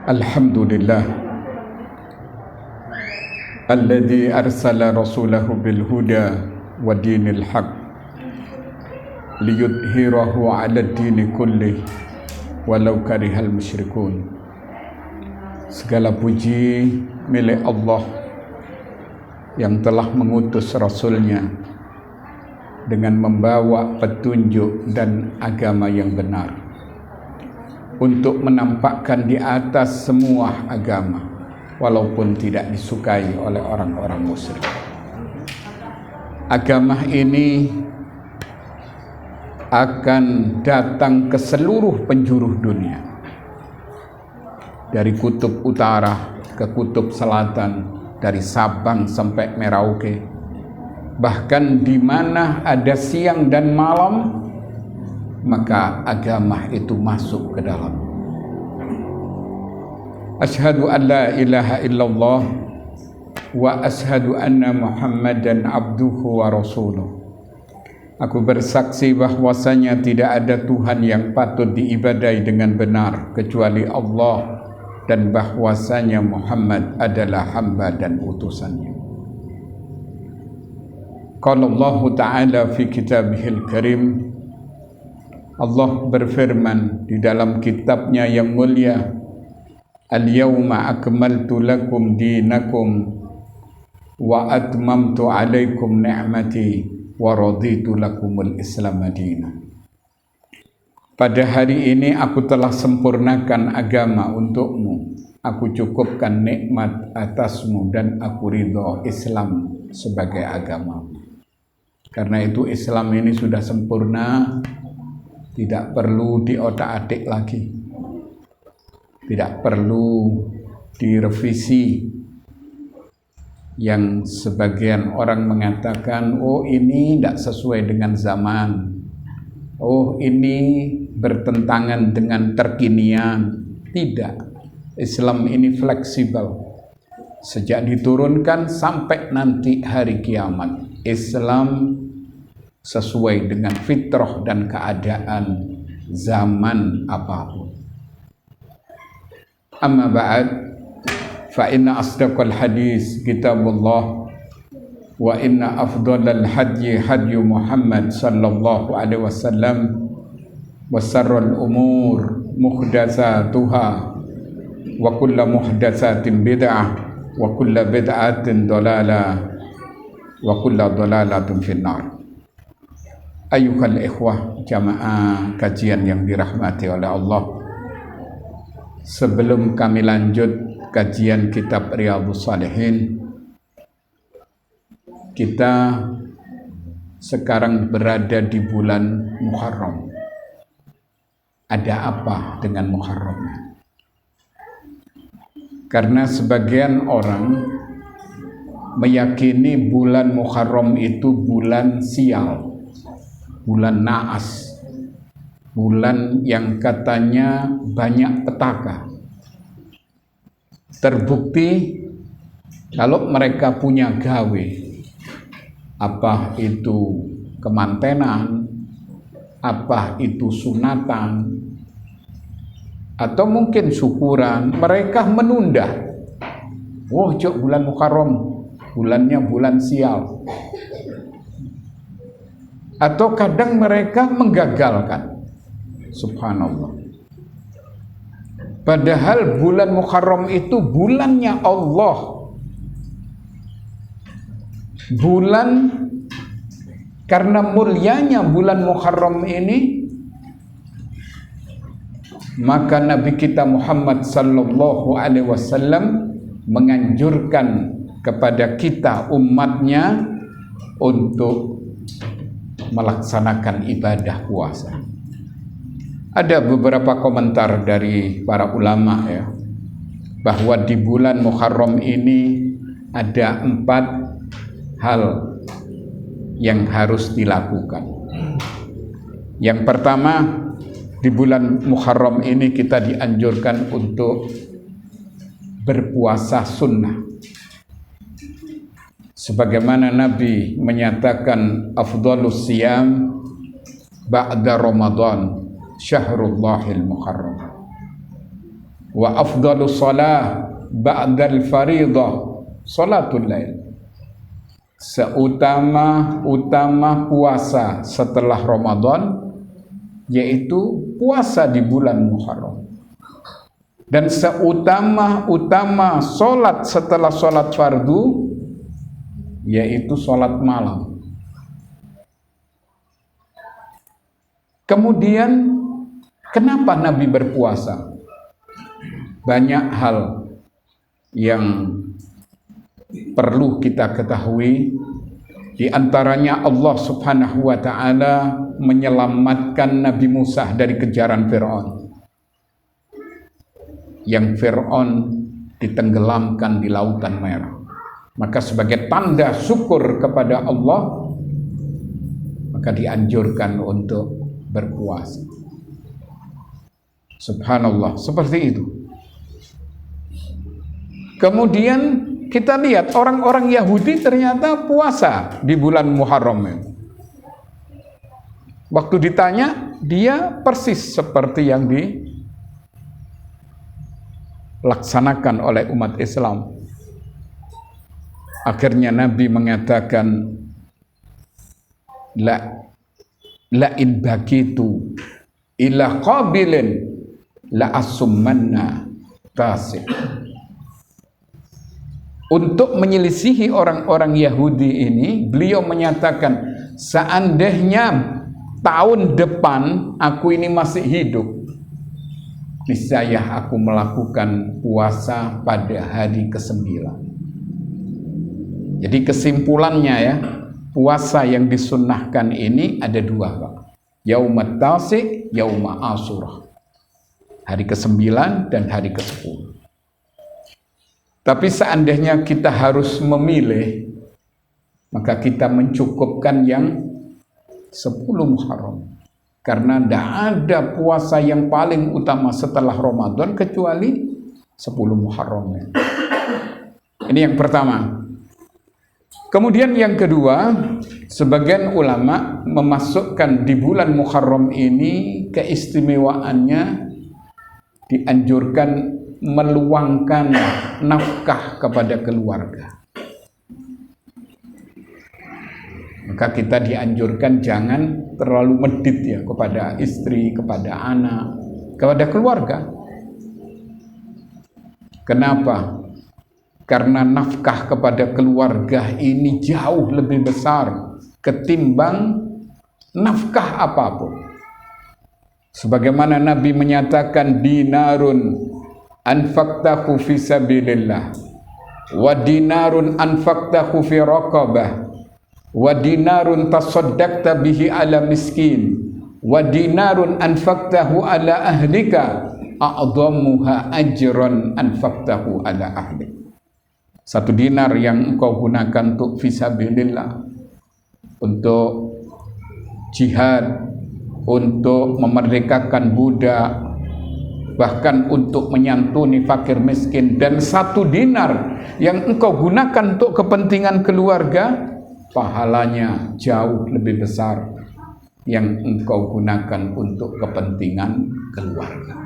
Alhamdulillah alladzi arsala rasulahu bil huda wa dinil haq liyudhhirahu 'ala ad-dini kullih walau karihal musyrikun. Segala puji milik Allah yang telah mengutus Rasulnya dengan membawa petunjuk dan agama yang benar untuk menampakkan di atas semua agama walaupun tidak disukai oleh orang-orang musyrik. Agama ini akan datang ke seluruh penjuru dunia, dari kutub utara ke kutub selatan, dari Sabang sampai Merauke. Bahkan di mana ada siang dan malam, maka agama itu masuk ke dalam. Asyhadu an la ilaha illallah wa asyhadu anna Muhammadan abduhu wa rasuluh. Aku bersaksi bahwasanya tidak ada Tuhan yang patut diibadai dengan benar kecuali Allah, dan bahwasanya Muhammad adalah hamba dan utusannya. Qala Allah Ta'ala fi kitabihil karim, Allah berfirman di dalam kitabnya yang mulia, Al-yawma akmaltu lakum dinakum wa atmamtu alaikum ni'mati wa raditu lakumul islam madina. Pada hari ini aku telah sempurnakan agama untukmu, aku cukupkan nikmat atasmu, dan aku ridho Islam sebagai agama. Karena itu Islam ini sudah sempurna, tidak perlu diotak-atik lagi, tidak perlu direvisi. Yang sebagian orang mengatakan, oh ini tidak sesuai dengan zaman, oh ini bertentangan dengan terkinian. Tidak, Islam ini fleksibel. Sejak diturunkan sampai nanti hari kiamat, Islam sesuai dengan fitrah dan keadaan zaman apapun. Amma ba'd, fa inna asdaqal hadis kitabullah wa inna afdalal hadyi hadyu Muhammad sallallahu alaihi wasallam wa sarral umur muhdatsatuha wa kullu muhdatsatin bid'ah wa kullu bid'atin dhalalah wa kullu dhalalatin finnar. Ayuhal ikhwah jamaah kajian yang dirahmati oleh Allah, sebelum kami lanjut kajian kitab Riyadhus Shalihin, kita sekarang berada di bulan Muharram. Ada apa dengan Muharram? Karena sebagian orang meyakini bulan Muharram itu bulan sial, bulan naas, bulan yang katanya banyak petaka. Terbukti kalau mereka punya gawe, apa itu kemantenan, apa itu sunatan, atau mungkin syukuran, mereka menunda. Wah, cok, bulan Muharram, bulannya bulan sial. Atau kadang mereka menggagalkan. Subhanallah. Padahal bulan Muharram itu bulannya Allah. Bulan, karena mulianya bulan Muharram ini, maka Nabi kita Muhammad sallallahu alaihi wasallam menganjurkan kepada kita umatnya untuk melaksanakan ibadah puasa. Ada beberapa komentar dari para ulama ya, bahwa di bulan Muharram ini ada 4 hal yang harus dilakukan. Yang pertama, di bulan Muharram ini kita dianjurkan untuk berpuasa sunnah. Sebagaimana Nabi menyatakan, afdhalus siyam ba'da Ramadan syahrullahil muharram. wa afdalus shalah ba'dal fariḍah salatul lail. Seutama-utama puasa setelah Ramadan yaitu puasa di bulan Muharram. Dan seutama-utama solat setelah solat fardu yaitu solat malam. Kemudian kenapa Nabi berpuasa? Banyak hal yang perlu kita ketahui. Di antaranya Allah Subhanahu wa ta'ala menyelamatkan Nabi Musa dari kejaran Fir'aun. Yang Fir'aun ditenggelamkan di Lautan Merah. Maka sebagai tanda syukur kepada Allah, maka dianjurkan untuk berpuasa. Subhanallah, seperti itu. Kemudian kita lihat orang-orang Yahudi ternyata puasa di bulan Muharram. Waktu ditanya, dia persis seperti yang dilaksanakan oleh umat Islam. Akhirnya Nabi mengatakan, la in bakitu ila qabilin la asummanna tasik. Untuk menyelisihi orang-orang Yahudi ini, beliau menyatakan, seandainya tahun depan aku ini masih hidup, niscaya aku melakukan puasa pada hari ke-9. Jadi kesimpulannya ya, puasa yang disunnahkan ini ada dua, Pak. Yaumat Tasik, Yauma Asyura. Hari ke-9 dan hari ke-10. Tapi seandainya kita harus memilih, maka kita mencukupkan yang 10 Muharram. Karena tidak ada puasa yang paling utama setelah Ramadan kecuali 10 Muharram. Ini yang pertama. Kemudian yang kedua, sebagian ulama memasukkan di bulan Muharram ini keistimewaannya dianjurkan meluangkan nafkah kepada keluarga. Maka kita dianjurkan jangan terlalu medit ya kepada istri, kepada anak, kepada keluarga. Kenapa? Karena nafkah kepada keluarga ini jauh lebih besar ketimbang nafkah apapun. Sebagaimana Nabi menyatakan, dinarun anfaqtahu fi sabilillah wa dinarun anfaqtahu fi raqabah wa dinarun tasaddaqta bihi ala miskin wa dinarun anfaqtahu ala ahlika a'dhamuha ajran anfaqtahu ala ahlik. 1 dinar yang engkau gunakan untuk fisabilillah, untuk jihad, untuk memerdekakan budak, bahkan untuk menyantuni fakir miskin, dan 1 dinar yang engkau gunakan untuk kepentingan keluarga, pahalanya jauh lebih besar yang engkau gunakan untuk kepentingan keluarga.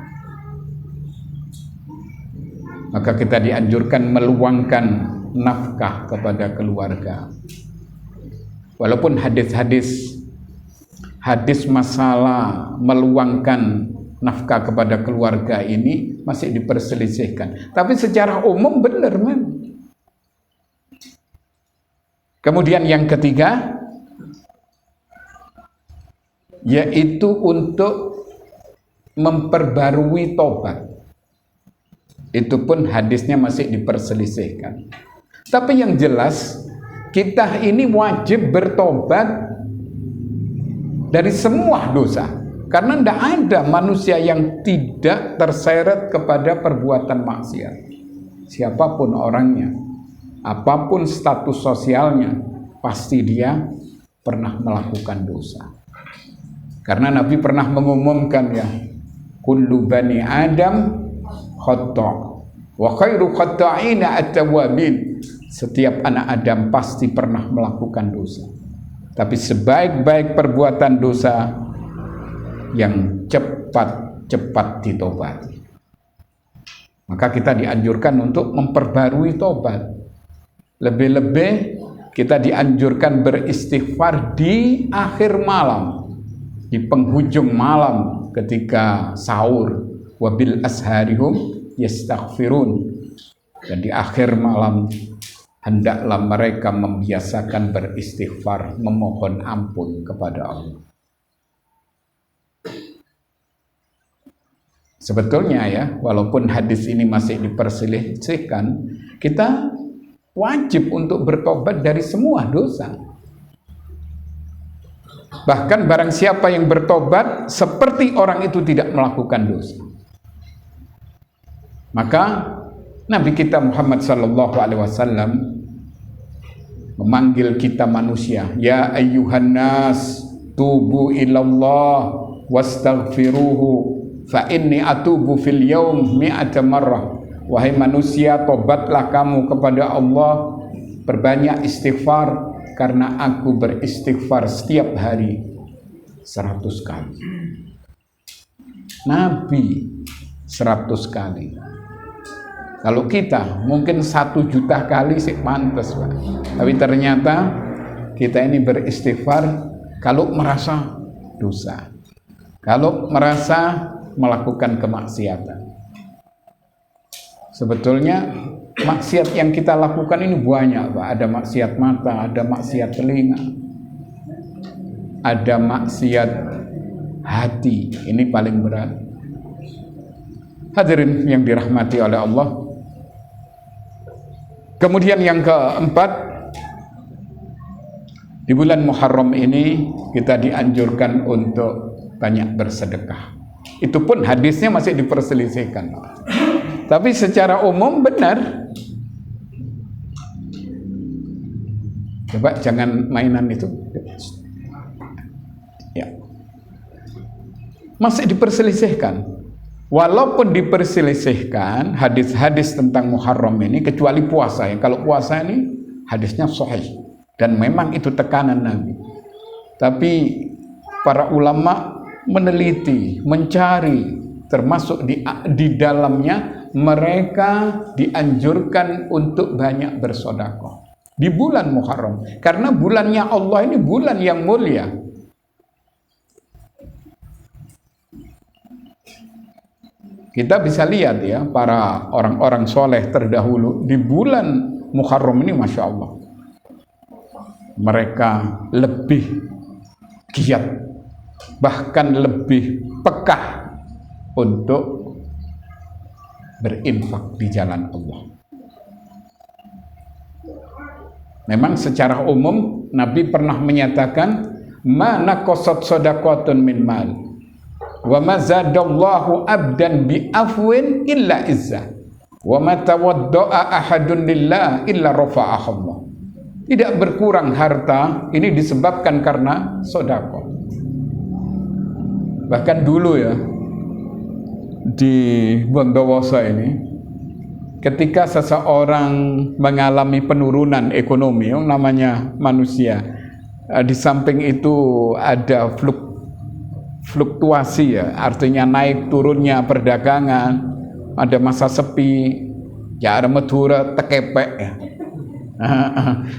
Maka kita dianjurkan meluangkan nafkah kepada keluarga. Walaupun hadis masalah meluangkan nafkah kepada keluarga ini masih diperselisihkan, tapi secara umum benar memang. Kemudian yang ketiga, yaitu untuk memperbarui tobat. Itu pun hadisnya masih diperselisihkan. Tapi yang jelas, kita ini wajib bertobat dari semua dosa. Karena tidak ada manusia yang tidak terseret kepada perbuatan maksiat. Siapapun orangnya, apapun status sosialnya, pasti dia pernah melakukan dosa. Karena Nabi pernah mengumumkan ya, kullu bani Adam khata' wa khairu khata'ina at-tawwabin. Setiap anak Adam pasti pernah melakukan dosa. Tapi sebaik-baik perbuatan dosa yang cepat ditobati. Maka kita dianjurkan untuk memperbarui tobat. Lebih-lebih kita dianjurkan beristighfar di akhir malam, di penghujung malam ketika sahur. Wabil asharihum yastaghfirun. Dan di akhir malam hendaklah mereka membiasakan beristighfar, memohon ampun kepada Allah. Sebetulnya ya, walaupun hadis ini masih diperselisihkan, kita wajib untuk bertobat dari semua dosa. Bahkan barang siapa yang bertobat seperti orang itu tidak melakukan dosa, maka Nabi kita Muhammad sallallahu alaihi wasallam memanggil kita manusia, ya ayyuhan nas tubu ilallah wastaghfiruhu fa inni atubu fil yaum mi'ata marrah. Wahai manusia, tobatlah kamu kepada Allah, perbanyak istighfar, karena aku beristighfar setiap hari 100 kali. Nabi 100 kali. Kalau kita mungkin 1 juta kali sih pantas, Pak. Tapi ternyata kita ini beristighfar kalau merasa dosa, kalau merasa melakukan kemaksiatan. Sebetulnya maksiat yang kita lakukan ini banyak, Pak. Ada maksiat mata, ada maksiat telinga, ada maksiat hati. Ini paling berat. Hadirin yang dirahmati oleh Allah. Kemudian yang keempat, di bulan Muharram ini kita dianjurkan untuk banyak bersedekah. Itu pun hadisnya masih diperselisihkan. Tapi secara umum benar. Coba jangan mainan itu. Ya. Masih diperselisihkan. Walaupun diperselisihkan hadis-hadis tentang Muharram ini, kecuali puasa ya. Kalau puasa ini hadisnya sahih dan memang itu tekanan Nabi. Tapi para ulama meneliti, mencari, termasuk di dalamnya mereka dianjurkan untuk banyak bersedekah di bulan Muharram, karena bulannya Allah ini bulan yang mulia. Kita bisa lihat ya, para orang-orang soleh terdahulu di bulan Muharram ini, Masya Allah, mereka lebih giat, bahkan lebih peka untuk berinfak di jalan Allah. Memang secara umum Nabi pernah menyatakan, ma naqasat shadaqatun min mal wa ma zadallahu abdan bi afwin illa izzah wa ma tawadda'a ahadun lillah illa rafa'ahu Allah. Tidak berkurang harta ini disebabkan karena sedekah. Bahkan dulu ya, di Bondowoso ini, ketika seseorang mengalami penurunan ekonomi, yang namanya manusia, di samping itu ada fluktuasi ya, artinya naik turunnya perdagangan, ada masa sepi, ya ada medura tekepek ya.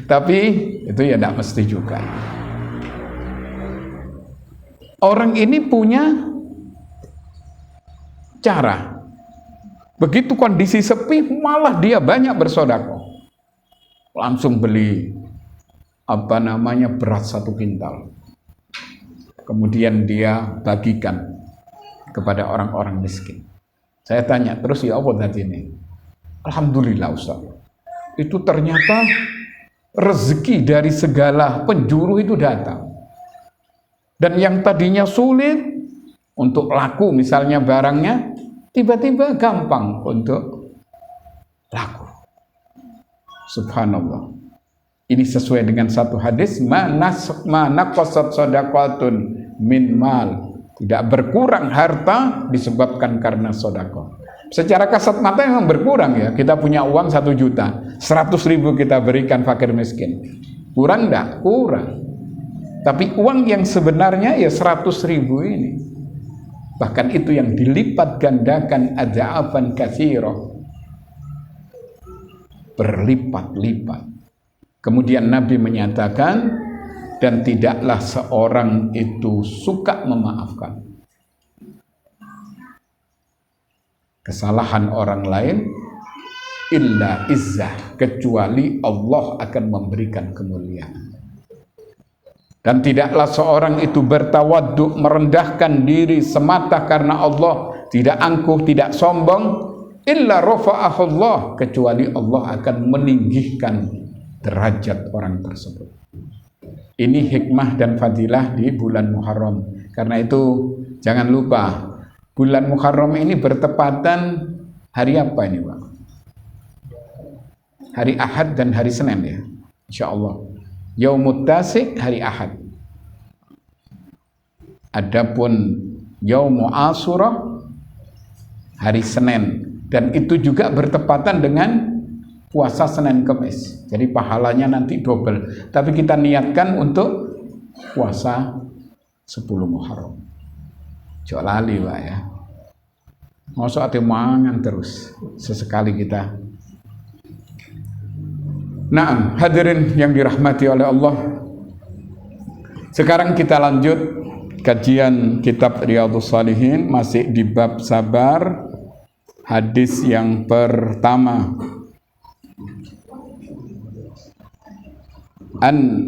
Tapi itu ya tidak mesti juga. Orang ini punya cara. Begitu kondisi sepi, malah dia banyak bersedekah. Langsung beli beras 1 kintal. Kemudian dia bagikan kepada orang-orang miskin. Saya tanya, terus ya apa tadi ini? Alhamdulillah Ustaz, itu ternyata rezeki dari segala penjuru itu datang. Dan yang tadinya sulit untuk laku, misalnya barangnya, tiba-tiba gampang untuk laku. Subhanallah. Ini sesuai dengan satu hadis, ma naqasat shadaqatun min mal. Tidak berkurang harta disebabkan karena sedekah. Secara kasat mata memang berkurang ya. Kita punya uang 1 juta, 100.000 kita berikan fakir miskin. Kurang enggak? Kurang. Tapi uang yang sebenarnya ya 100.000 ini. Bahkan itu yang dilipat gandakan adza'afan katsira. berlipat-lipat. Kemudian Nabi menyatakan, dan tidaklah seorang itu suka memaafkan kesalahan orang lain illa izzah, kecuali Allah akan memberikan kemuliaan. Dan tidaklah seorang itu bertawaddu, merendahkan diri semata karena Allah, tidak angkuh, tidak sombong, illa rafa'ahu Allah, kecuali Allah akan meninggikan derajat orang tersebut. Ini hikmah dan fadilah di bulan Muharram. Karena itu jangan lupa, bulan Muharram ini bertepatan hari apa ini, Pak? Hari Ahad dan hari Senin ya, insya Allah. Yaumut Tasi' hari Ahad. Adapun Yaumu Asyura hari Senin, dan itu juga bertepatan dengan puasa Senin Kemis. Jadi pahalanya nanti double. Tapi kita niatkan untuk puasa 10 Muharram. Jok lali Pak ya. Mosok ate mangan terus. Sesekali kita. Nah, hadirin yang dirahmati oleh Allah. Sekarang kita lanjut kajian kitab Riyadhus Shalihin, masih di bab sabar. Hadis yang pertama. An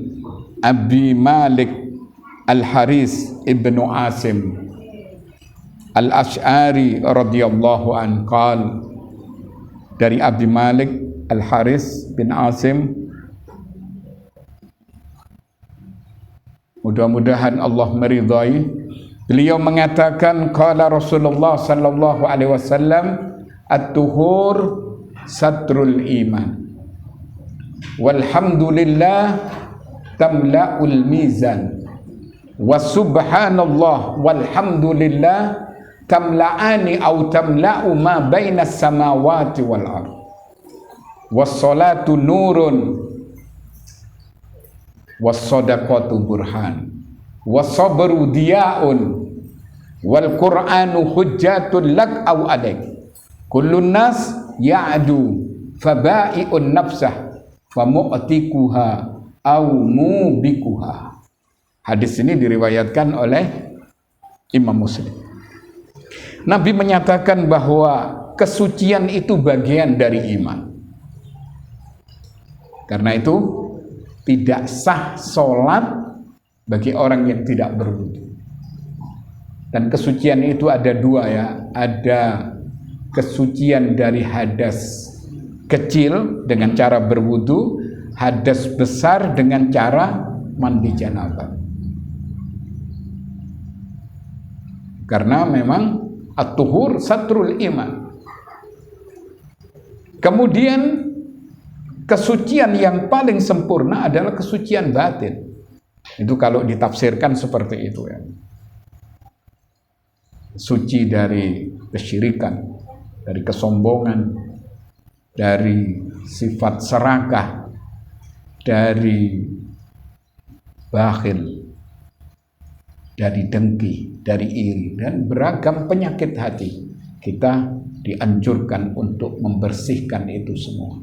Abi Malik Al-Haris ibnu Asim Al-Ash'ari radhiyallahu an qala, dari Abi Malik Al-Haris bin Asim, mudah-mudahan Allah meridhai, beliau mengatakan qala Rasulullah sallallahu alaihi wasallam, at-tuhur satrul iman walhamdulillah tamla'ul mizan wa subhanallah walhamdulillah tamla'ani aw tamla'u ma bainas samawati wal ardh wassalatu nurun wassadaqatu burhan wassabru diya'un wal qur'anu hujjatun lak aw alaik kullun nas ya'du faba'i'un nafsah famu'tikuha aw mubikuha. Hadis ini diriwayatkan oleh Imam Muslim. Nabi menyatakan bahwa kesucian itu bagian dari iman. Karena itu tidak sah sholat bagi orang yang tidak berwudu. Dan kesucian itu ada dua ya, ada kesucian dari hadas kecil dengan cara berwudu, hadas besar dengan cara mandi janabah. Karena memang at-tuhur satrul iman. Kemudian kesucian yang paling sempurna adalah kesucian batin. Itu kalau ditafsirkan seperti itu ya. Suci dari kesyirikan, dari kesombongan, dari sifat serakah, dari bakhil, dari dengki, dari iri, dan beragam penyakit hati. Kita dianjurkan untuk membersihkan itu semua.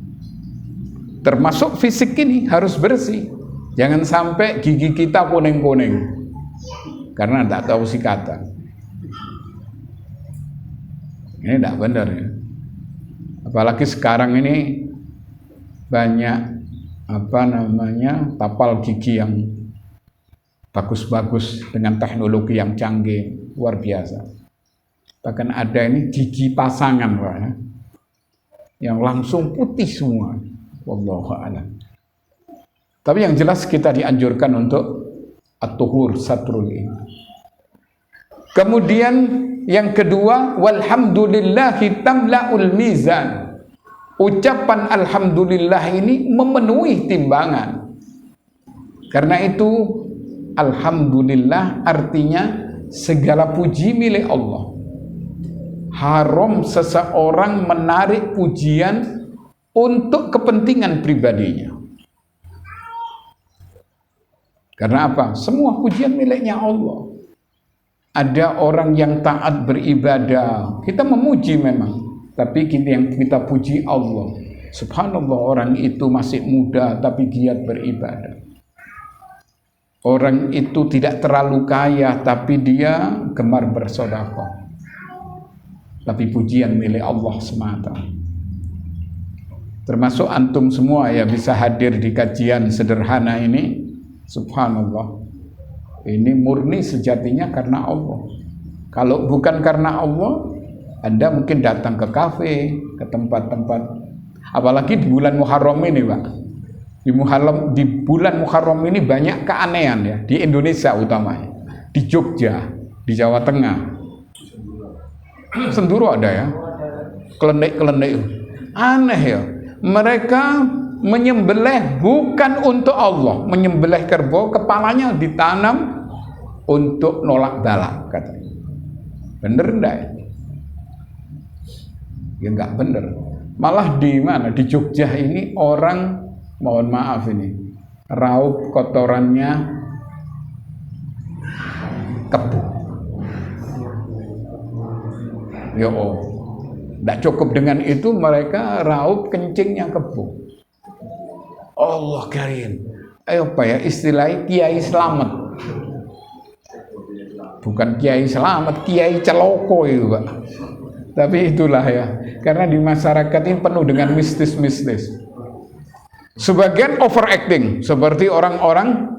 Termasuk fisik ini harus bersih. Jangan sampai gigi kita kuning-kuning karena tidak tahu sikatan. Ini tidak benar ya. Apalagi sekarang ini banyak tapal gigi yang bagus-bagus dengan teknologi yang canggih, luar biasa. Bahkan ada ini gigi pasangan Pak ya, yang langsung putih semua. Wallahu a'lam. Tapi yang jelas kita dianjurkan untuk at-tuhur satrul iman. Kemudian yang kedua, walhamdulillahi tamla'ul mizan. Ucapan alhamdulillah ini memenuhi timbangan. Karena itu alhamdulillah artinya segala puji milik Allah. Haram seseorang menarik pujian untuk kepentingan pribadinya. Karena apa? Semua pujian miliknya Allah. Ada orang yang taat beribadah, kita memuji memang, tapi yang kita puji Allah. Subhanallah, orang itu masih muda tapi giat beribadah. Orang itu tidak terlalu kaya tapi dia gemar bersedekah. Tapi pujian milik Allah semata. Termasuk antum semua ya bisa hadir di kajian sederhana ini. Subhanallah, ini murni sejatinya karena Allah. Kalau bukan karena Allah, Anda mungkin datang ke kafe, ke tempat-tempat, apalagi di bulan Muharram ini, Pak. Di bulan Muharram ini banyak keanehan ya, di Indonesia utamanya, di Jogja, di Jawa Tengah. Senduro ada ya, kelenik-kelenik, aneh ya. Mereka menyembelih bukan untuk Allah, menyembelih kerbau, kepalanya ditanam untuk nolak bala, katanya. Bener enggak ya? Ya enggak bener. Malah di mana? Di Jogja ini orang, mohon maaf ini, raup kotorannya kebo. Ya oh, enggak cukup dengan itu, mereka raup kencingnya kebo. Allah karim. Ayo apa ya istilahnya, Kiai Selamat. Bukan Kiai Selamat, Kiai Celoko itu, Pak. Tapi itulah ya, karena di masyarakat ini penuh dengan mistis-mistis. Sebagian overacting, seperti orang-orang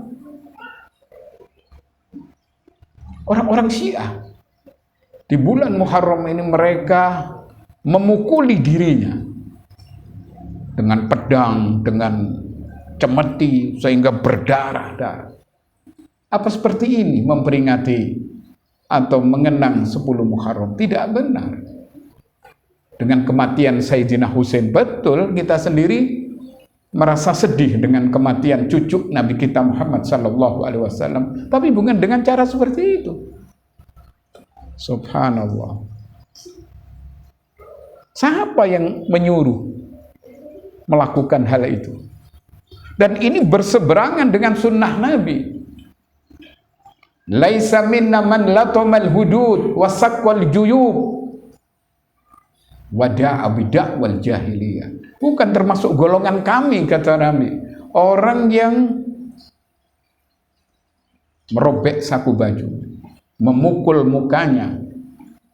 Syiah. Di bulan Muharram ini mereka memukuli dirinya dengan pedang, dengan cemeti sehingga berdarah-darah. Apa seperti ini memperingati atau mengenang 10 Muharram? Tidak benar. Dengan kematian Sayyidina Husain, betul kita sendiri merasa sedih dengan kematian cucu Nabi kita Muhammad sallallahu alaihi wasallam, tapi bukan dengan cara seperti itu. Subhanallah. Siapa yang menyuruh melakukan hal itu? Dan ini berseberangan dengan sunnah Nabi. Laisa minna man latamal hudud wasaqqal juyub wada'a bid'wal jahiliyah. Bukan termasuk golongan kami, kata Nabi, orang yang merobek saku baju, memukul mukanya,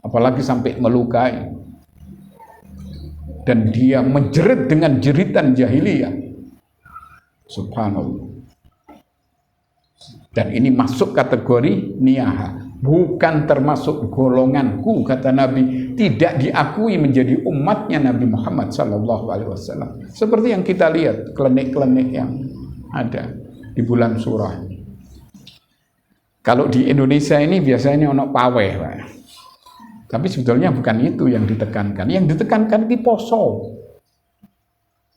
apalagi sampai melukai, dan dia menjerit dengan jeritan jahiliyah. Subhanallah. Dan ini masuk kategori niyaha, bukan termasuk golonganku, kata Nabi, tidak diakui menjadi umatnya Nabi Muhammad sallallahu alaihi wasallam. Seperti yang kita lihat klenik-klenik yang ada di bulan surah. Kalau di Indonesia ini biasanya ono paweh, Pak. Tapi sebetulnya bukan itu yang ditekankan. Yang ditekankan di poso,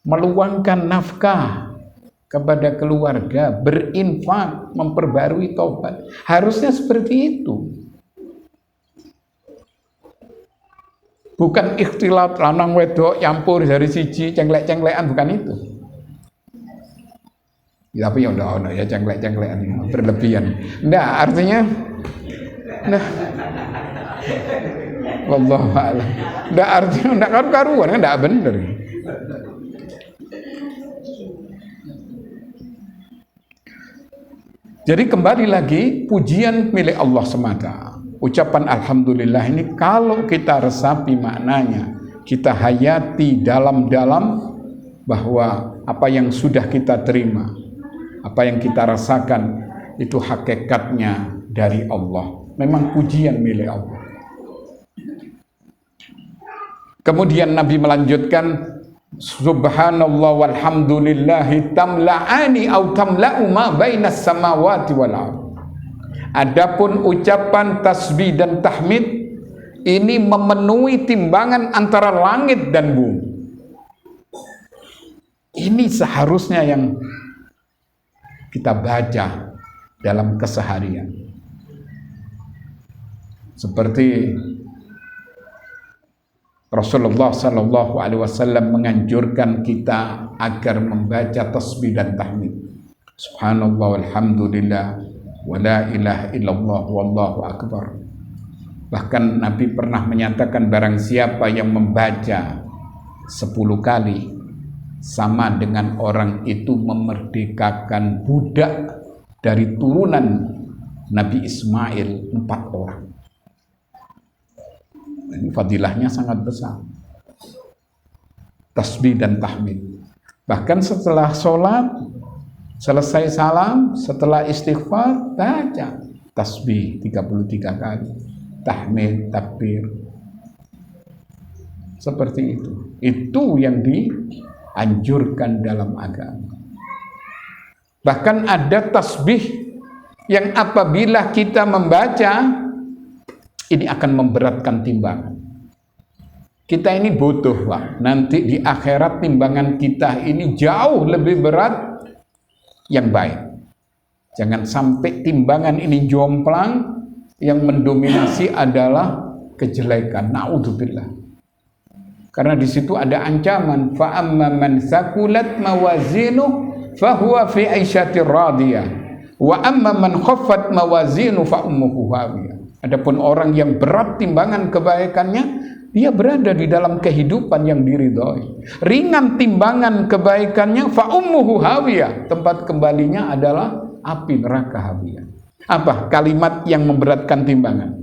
meluangkan nafkah kepada keluarga, berinfak, memperbarui taubat. Harusnya seperti itu. Bukan ikhtilat lanang wedok campur dari siji cenglek-cenglekan, bukan itu. Ya, tapi ya udah ya cengklek-cengklekan berlebihan. Nggak, artinya wallahu a'lam. Nggak, artinya nggak karu-karuan, kan nggak bener. Jadi kembali lagi, pujian milik Allah semata. Ucapan alhamdulillah ini kalau kita resapi maknanya, kita hayati dalam-dalam, bahwa apa yang sudah kita terima, apa yang kita rasakan, itu hakikatnya dari Allah. Memang pujian milik Allah. Kemudian Nabi melanjutkan, subhanallah walhamdulillahi tamla'ani au tamla'u ma bainas samawati wal ardh. Adapun ucapan tasbih dan tahmid ini memenuhi timbangan antara langit dan bumi. Ini seharusnya yang kita baca dalam keseharian. Seperti Rasulullah sallallahu alaihi wasallam menganjurkan kita agar membaca tasbih dan tahmid. Subhanallah walhamdulillah wa la ilaha illallah wallahu akbar. Bahkan Nabi pernah menyatakan, barang siapa yang membaca 10 kali sama dengan orang itu memerdekakan budak dari turunan Nabi Ismail 4 orang. Ini fadilahnya sangat besar. Tasbih dan tahmid. Bahkan setelah sholat, selesai salam, setelah istighfar, baca tasbih 33 kali, tahmid, takbir. Seperti itu. Itu yang dianjurkan dalam agama. Bahkan ada tasbih yang apabila kita membaca, ini akan memberatkan timbangan. Kita ini butuh, Pak. Nanti di akhirat timbangan kita ini jauh lebih berat yang baik. Jangan sampai timbangan ini jomplang, yang mendominasi adalah kejelekan. Na'udzubillah. Karena di situ ada ancaman, fa amma man thaqulat mawazinuh fahuwa fi 'aisyatir radiyah wa amma man khaffat mawazinuh fa ummuhu hawiyah. Adapun orang yang berat timbangan kebaikannya, dia berada di dalam kehidupan yang diridhoi. Ringan timbangan kebaikannya, fa ummuhu hawiyah, tempat kembalinya adalah api neraka hawiyah. Apa kalimat yang memberatkan timbangan?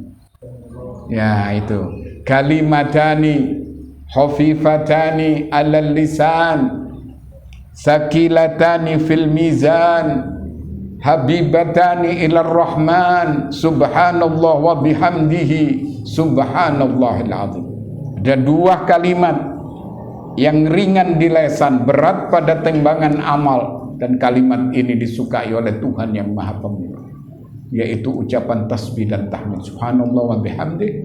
Ya, itu kalimatani khafifatani 'alal lisan sakilatani fil mizan habibatani ilar rahman subhanallah wa bihamdihi subhanallahil azim. Ada 2 kalimat yang ringan di lisan, berat pada timbangan amal, dan kalimat ini disukai oleh Tuhan yang Maha Pemurah, yaitu ucapan tasbih dan tahmid. Subhanallah wa bihamdihi,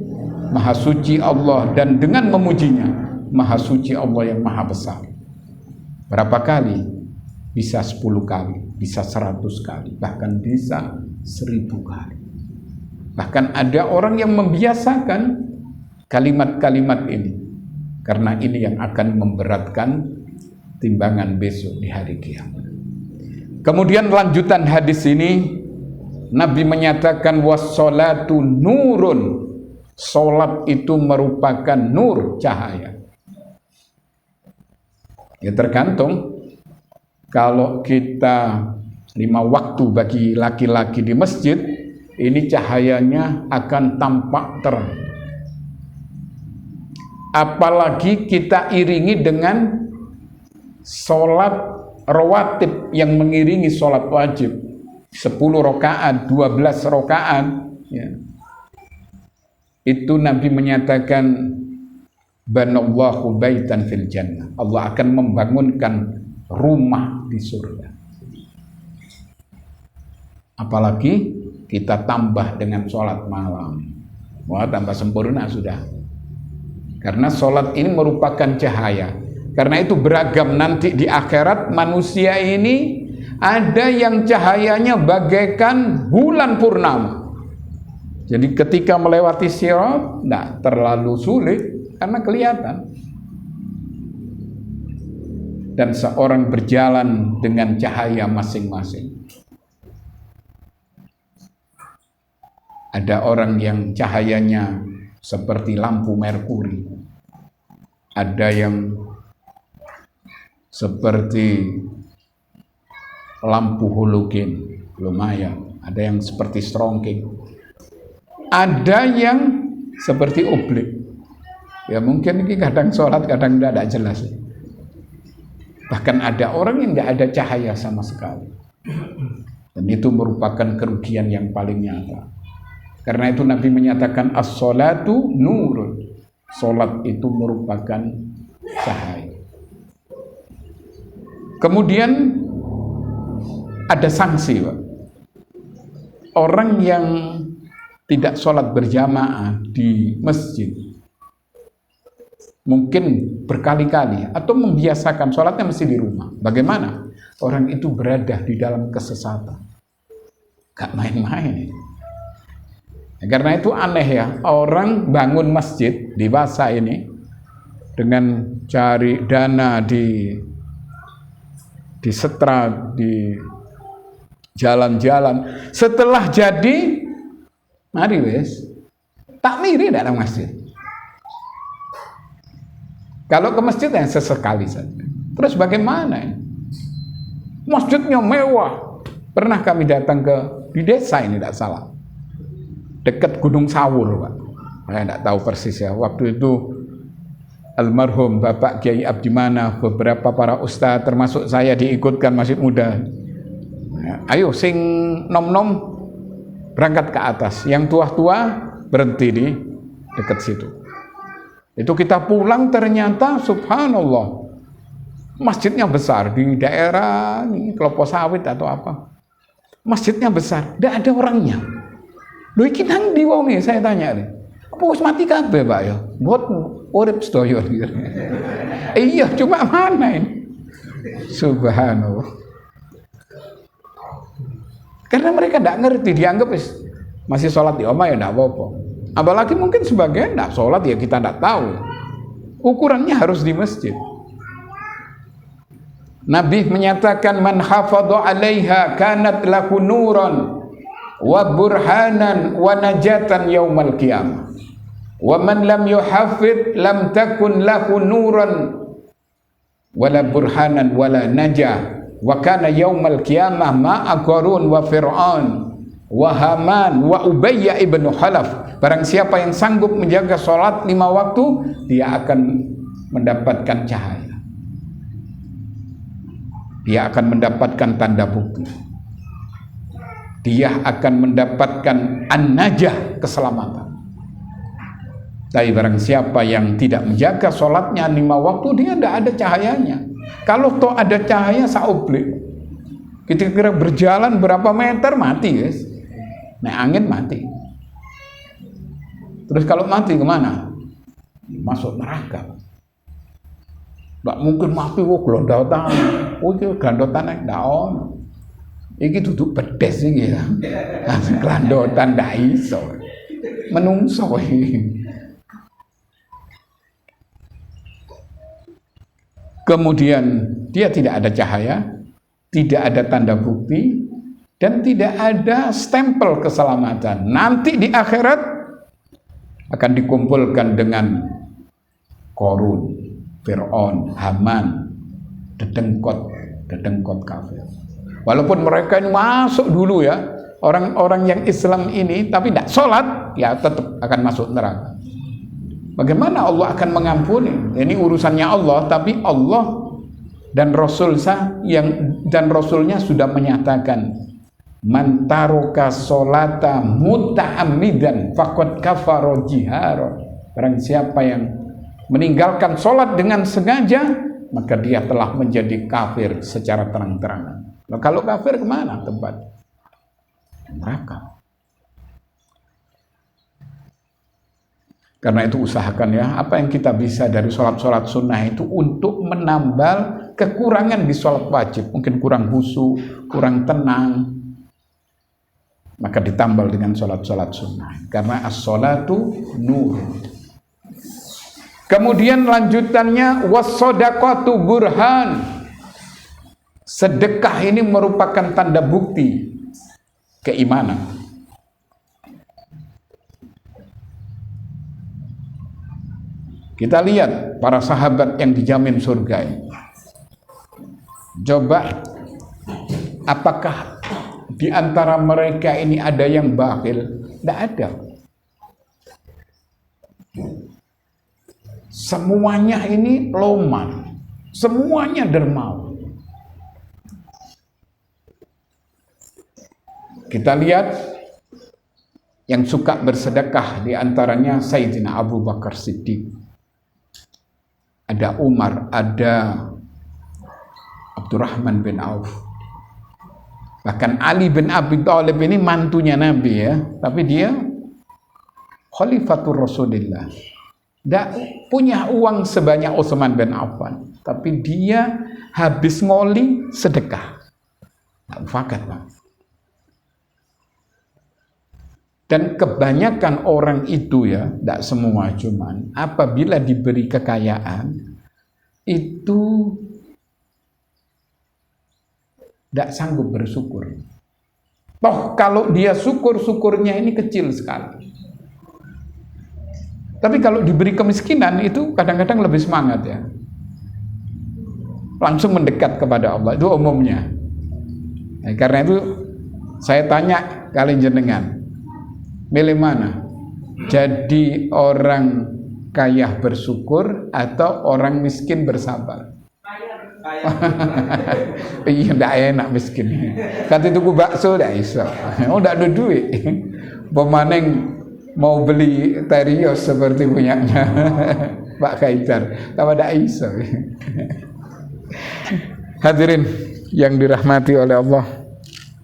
Maha suci Allah dan dengan memujinya, Maha suci Allah yang Maha besar. Berapa kali? Bisa 10 kali, bisa 100 kali, bahkan bisa 1000 kali. Bahkan ada orang yang membiasakan kalimat-kalimat ini, karena ini yang akan memberatkan timbangan besok di hari kiamat. Kemudian lanjutan hadis ini, Nabi menyatakan wassalatu nurun. Salat itu merupakan nur, cahaya. Ya tergantung. Kalau kita 5 waktu bagi laki-laki di masjid, ini cahayanya akan tampak terang. Apalagi kita iringi dengan sholat rawatib yang mengiringi sholat wajib, 10 rakaat, 12 rakaat, ya. Itu Nabi menyatakan banallahu baitan fil jannah, Allah akan membangunkan rumah di surga. Apalagi kita tambah dengan sholat malam, wah tambah sempurna sudah. Karena sholat ini merupakan cahaya. Karena itu beragam nanti di akhirat manusia ini, ada yang cahayanya bagaikan bulan purnama. Jadi ketika melewati sirat tidak terlalu sulit karena kelihatan. Dan seorang berjalan dengan cahaya masing-masing. Ada orang yang cahayanya seperti lampu merkuri, ada yang seperti lampu halogen, lumayan, ada yang seperti strongking, ada yang seperti oblik. Ya mungkin ini kadang sholat, kadang tidak jelas. Bahkan ada orang yang tidak ada cahaya sama sekali, dan itu merupakan kerugian yang paling nyata. Karena itu Nabi menyatakan as-sholatu nurun, sholat itu merupakan cahaya. Kemudian ada sanksi, Pak. Orang yang tidak sholat berjamaah di masjid, mungkin berkali-kali, atau membiasakan sholatnya mesti di rumah. Bagaimana? Orang itu berada di dalam kesesatan. Gak main-main. Karena itu aneh ya, orang bangun masjid di masa ini dengan cari dana di setra, di jalan-jalan. Setelah jadi, mari wes, takmiri dalam masjid. Kalau ke masjid yang sesekali saja. Terus bagaimana? Masjidnya mewah. Pernah kami datang di desa ini, tidak salah, dekat Gunung Sawur, Pak. Saya tidak tahu persis ya. Waktu itu almarhum Bapak Kiai Abdi Manaf, beberapa para ustadz termasuk saya diikutkan, masih muda. Ayo sing nom-nom berangkat ke atas, yang tua-tua berhenti di dekat situ. Itu kita pulang ternyata subhanallah masjidnya besar di daerah ini kelapa sawit atau apa. Masjidnya besar, tidak ada orangnya. Lho iki nang ndi wonge, saya tanya nih. Apa wis mati kabeh, Pak ya? Buat urip sedaya. Iya, cuma mana ini? Subhanallah. Karena mereka tidak ngerti, dianggap masih sholat di omah ya tidak apa-apa. Apalagi mungkin sebagian tidak sholat ya kita tidak tahu. Ukurannya harus di masjid. Nabi menyatakan man hafadha 'alaiha kanat lahu nuran wa burhanan wa najatan yaumal qiyamah. Wa man lam yuhafid lam takun lahu nuran wala burhanan wala najah. Wa kana yaumal qiyamah ma'a Qarun wa Fir'aun wa Haman wa Ubayy ibn Khalaf. Barang siapa yang sanggup menjaga sholat 5 waktu, dia akan mendapatkan cahaya. Dia akan mendapatkan tanda bukti. Dia akan mendapatkan an-najah, keselamatan. Tapi barang siapa yang tidak menjaga sholatnya 5 waktu, dia tidak ada cahayanya. Kalau toh ada cahaya saublik, kita kira berjalan berapa meter mati, guys. Nah, angin mati. Terus kalau mati kemana? Masuk neraka. Nggak mungkin mati kok glondotan. Oh, itu glondotan ndak ono. Iki duduk pedes iki ya. Glondotan ndak iso. Menungso iki. Kemudian dia tidak ada cahaya, tidak ada tanda bukti, dan tidak ada stempel keselamatan. Nanti di akhirat akan dikumpulkan dengan Qarun, Fir'aun, Haman, dedengkot kafir. Walaupun mereka ini masuk dulu ya, orang-orang yang Islam ini, tapi tidak sholat, ya tetap akan masuk neraka. Bagaimana Allah akan mengampuni? Ini urusannya Allah, tapi Allah dan Rasulnya sudah menyatakan, man taraka sholata muta'ammidan faqad kafara jihara. Barang siapa yang meninggalkan sholat dengan sengaja, maka dia telah menjadi kafir secara terang-terangan. Nah, kalau kafir kemana tempat? Neraka. Karena itu usahakan ya, apa yang kita bisa dari sholat-sholat sunnah itu untuk menambal kekurangan di sholat wajib. Mungkin kurang khusyuk, kurang tenang, maka ditambal dengan sholat-sholat sunnah. Karena as-sholatu nur. Kemudian lanjutannya was-sodaqatu burhan. Sedekah ini merupakan tanda bukti keimanan. Kita lihat para sahabat yang dijamin surga ini. Coba, apakah di antara mereka ini ada yang bakhil? Tidak ada. Semuanya ini loman, semuanya dermawan. Kita lihat yang suka bersedekah di antaranya Sayyidina Abu Bakar Siddiq. Ada Umar, ada Abdurrahman bin Auf. Bahkan Ali bin Abi Thalib ini mantunya Nabi ya, tapi dia Khalifatur Rasulillah. Tidak punya uang sebanyak Utsman bin Affan, tapi dia habis ngoli sedekah. Fakat, Pak. Dan kebanyakan orang itu ya, tidak semua, cuman apabila diberi kekayaan itu tidak sanggup bersyukur. Toh kalau dia syukur-syukurnya ini kecil sekali. Tapi kalau diberi kemiskinan itu kadang-kadang lebih semangat ya. langsung mendekat kepada Allah. Itu umumnya. Nah, karena itu saya tanya kalian jenengan, milih mana? Jadi orang kaya bersyukur atau orang miskin bersabar? Iya, ndak enak miskin. Kata tuku bakso ndak iso. Oh, ndak ada duit. Pemaneng mau beli terios seperti punyanya Pak Kaidar, tambah ndak iso. Hadirin yang dirahmati oleh Allah,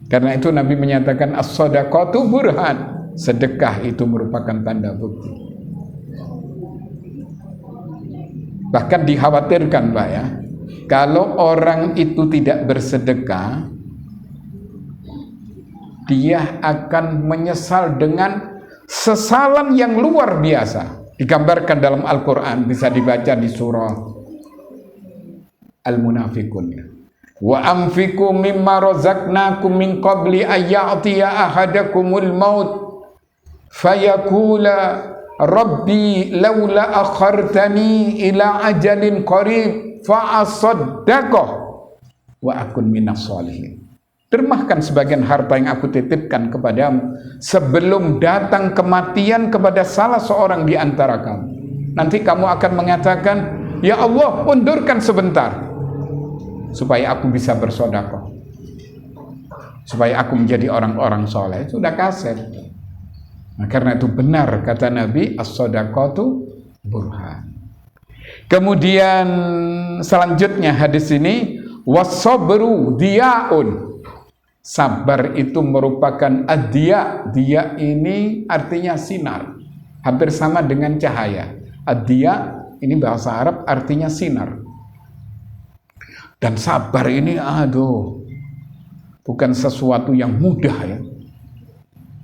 karena itu Nabi menyatakan as-shadaqatu burhan, sedekah itu merupakan tanda bukti. Bahkan dikhawatirkan Pak ya, kalau orang itu tidak bersedekah, dia akan menyesal dengan sesalan yang luar biasa. Digambarkan dalam Al-Quran, bisa dibaca di surah Al-Munafiqun. Wa anfiqu mimma razaqnakum min qabli ayya'tiya ahadakumul maut fayaqula rabbi laula akhartani ila ajalin qarib fa asaddaqah wa akun minas sholihin. Dermahkan sebagian harta yang aku titipkan kepadamu sebelum datang kematian kepada salah seorang di antara kamu. Nanti kamu akan mengatakan, ya Allah, undurkan sebentar supaya aku bisa bersedekah, supaya aku menjadi orang-orang soleh. Sudah kaset. Nah, karena itu benar kata Nabi, as-shadaqatu burhan. Kemudian selanjutnya hadis ini, was-sabru diyaun. Sabar itu merupakan ad-diya. Diya ini artinya sinar, hampir sama dengan cahaya. Ad-diya ini bahasa Arab artinya sinar. Dan sabar ini bukan sesuatu yang mudah ya.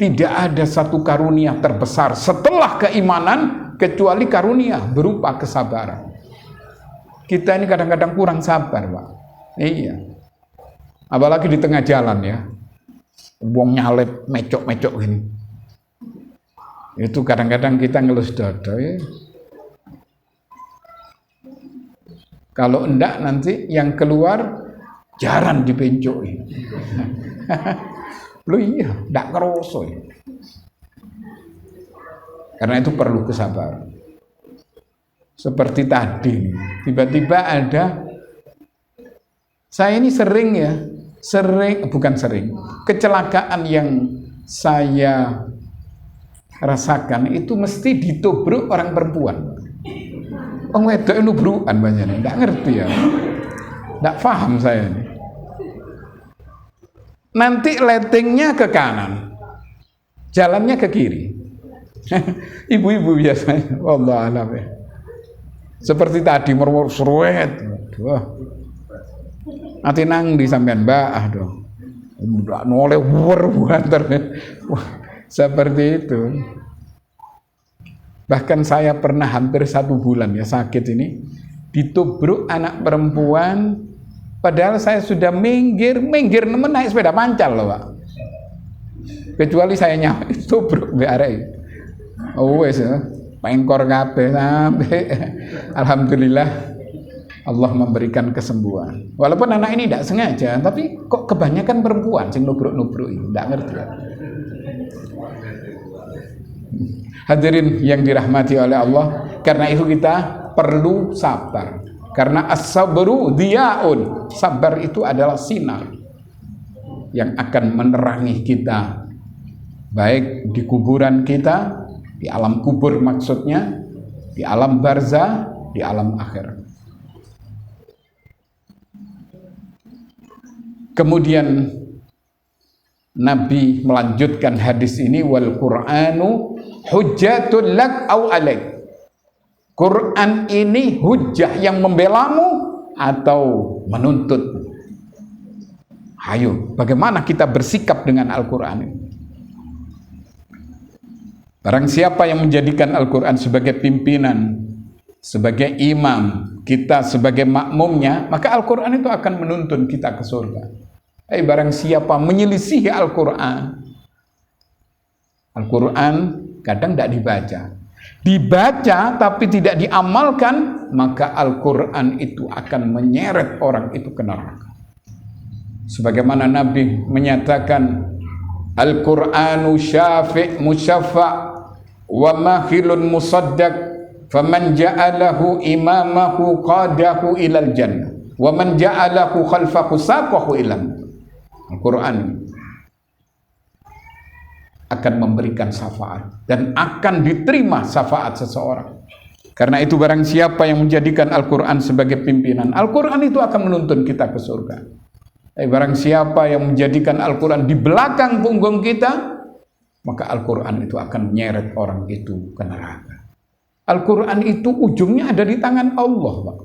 Tidak ada satu karunia terbesar setelah keimanan kecuali karunia berupa kesabaran. Kita ini kadang-kadang kurang sabar Pak. Iya. Apalagi di tengah jalan ya, wong nyalip mecok-mecok gini. Itu kadang-kadang kita ngelus dada ya. Kalau enggak nanti yang keluar jaran dipencoki. Loh iya, enggak keroso ya. Karena itu perlu kesabaran. Seperti tadi, tiba-tiba ada, saya ini kecelakaan yang saya rasakan itu mesti ditubruk orang perempuan. Wong wedok nubrukan banyak, enggak ngerti ya. Enggak paham saya ini. Nanti letingnya ke kanan, jalannya ke kiri. Ibu-ibu biasanya, wallah alam ya. Seperti tadi merwur seruet. Wah. Nanti nang di sampean Mbak, dong. Udah noleh banter. Seperti itu. Bahkan saya pernah hampir 1 bulan ya sakit ini, ditubruk anak perempuan, padahal saya sudah minggir nemen naik sepeda pancal loh Pak. Kecuali saya nyawa tubruk mbek arek. Oh wes ya, pengkor kabeh sampai alhamdulillah Allah memberikan kesembuhan. Walaupun anak ini tidak sengaja, tapi kok kebanyakan perempuan sing nubruk-nubruk ini, tidak ngerti ya. Hadirin yang dirahmati oleh Allah, karena itu kita perlu sabar. Karena as-sabru diyaun. Sabar itu adalah sinar yang akan menerangi kita, baik di kuburan kita, di alam kubur maksudnya, di alam barzah, di alam akhirat. Kemudian Nabi melanjutkan hadis ini, wal Qur'anu hujjatul lak au alaik. Quran ini hujjah yang membelamu atau menuntut. Ayo, bagaimana kita bersikap dengan Al-Quran ini? Barang siapa yang menjadikan Al-Quran sebagai pimpinan, sebagai imam, kita sebagai makmumnya, maka Al-Quran itu akan menuntun kita ke surga. Barang siapa menyelisihi Al-Quran, Al-Quran kadang tidak dibaca, dibaca tapi tidak diamalkan, maka Al-Quran itu akan menyeret orang itu ke neraka. Sebagaimana Nabi menyatakan, Al-Qur'anu syafi' musaffa' wa mahilun musaddaq, faman ja'alahu imamahu qadahu ilal jannah wa man ja'alahu khalfahu saqahu ilal. Al-Quran akan memberikan syafaat dan akan diterima syafaat seseorang. Karena itu barang siapa yang menjadikan Al-Quran sebagai pimpinan, Al-Quran itu akan menuntun kita ke surga. Barang siapa yang menjadikan Al-Quran di belakang punggung kita, maka Al-Quran itu akan menyeret orang itu ke neraka. Al-Quran itu ujungnya ada di tangan Allah, Pak,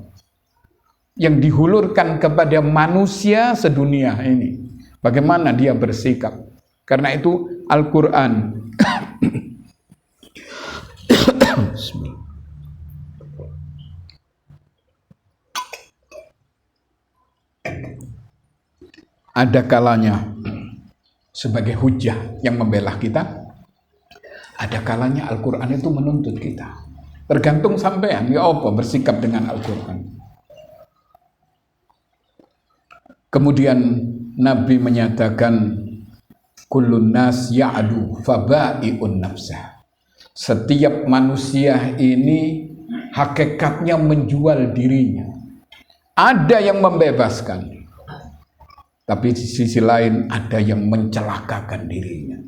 yang dihulurkan kepada manusia sedunia ini. Bagaimana dia bersikap? Karena itu Al-Quran ada kalanya sebagai hujah yang membela kita, ada kalanya Al-Quran itu menuntut kita. Tergantung sampean ya apa bersikap dengan Al-Quran. Kemudian Nabi menyatakan, kullun nas ya'du faba'i'un nafsah. Setiap manusia ini hakikatnya menjual dirinya. Ada yang membebaskan, tapi di sisi lain ada yang mencelakakan dirinya.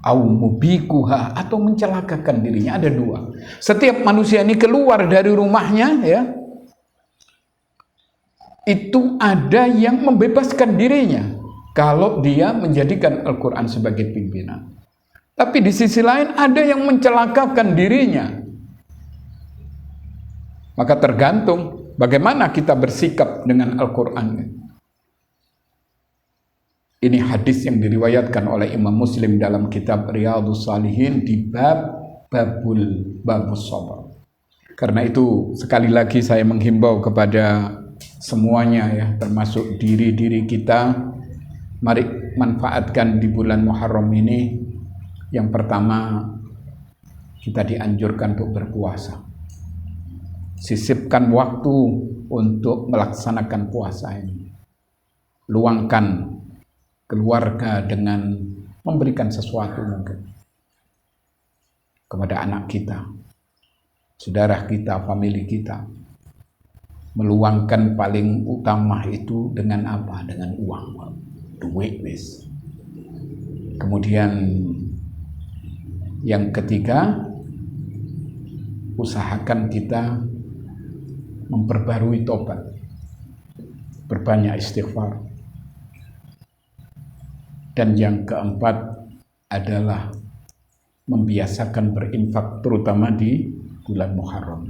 Au mubikuha, atau mencelakakan dirinya. Ada dua. Setiap manusia ini keluar dari rumahnya, ya, itu ada yang membebaskan dirinya kalau dia menjadikan Al-Quran sebagai pimpinan. Tapi di sisi lain ada yang mencelakakan dirinya. Maka tergantung bagaimana kita bersikap dengan Al-Quran. Ini hadis yang diriwayatkan oleh Imam Muslim dalam kitab Riyadhus Shalihin di babus sabar. Karena itu sekali lagi saya menghimbau kepada semuanya, ya, termasuk diri-diri kita, mari manfaatkan di bulan Muharram ini. Yang pertama, kita dianjurkan untuk berpuasa. Sisipkan waktu untuk melaksanakan puasa ini. Luangkan keluarga dengan memberikan sesuatu mungkin kepada anak kita, saudara kita, famili kita. Meluangkan paling utama itu dengan apa? Dengan uang, duit, wis. Kemudian yang ketiga, usahakan kita memperbarui tobat, berbanyak istighfar. Dan yang keempat adalah membiasakan berinfak, terutama di bulan Muharram.